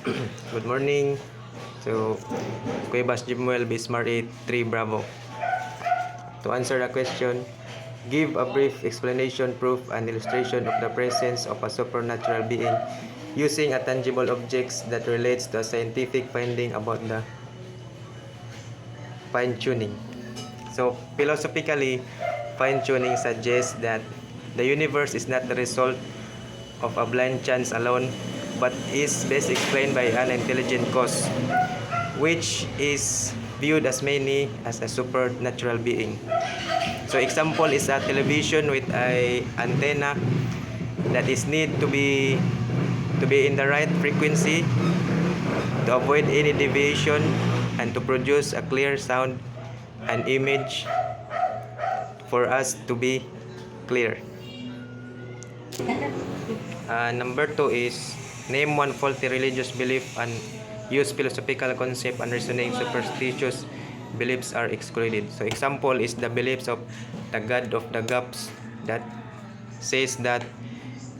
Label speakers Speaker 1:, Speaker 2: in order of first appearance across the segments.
Speaker 1: Good morning. So, Cuevas Jimuel Bismar 3 Bravo. To answer the question, give a brief explanation, proof, and illustration of the presence of a supernatural being using a tangible objects that relates to a scientific finding about the fine-tuning. So, philosophically, fine-tuning suggests that the universe is not the result of a blind chance alone, but is best explained by an intelligent cause, which is viewed as many as a supernatural being. So example is a television with a antenna that is need to be in the right frequency to avoid any deviation and to produce a clear sound and image for us to be clear. Number 2 is name one faulty religious belief and use philosophical concept and reasoning. Superstitious beliefs are excluded. So example is the beliefs of the God of the gaps that says that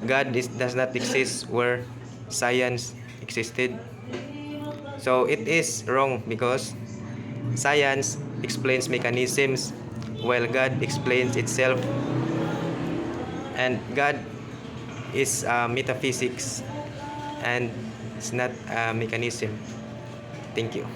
Speaker 1: God does not exist where science existed. So it is wrong because science explains mechanisms while God explains itself, and God is metaphysics and it's not a mechanism. Thank you.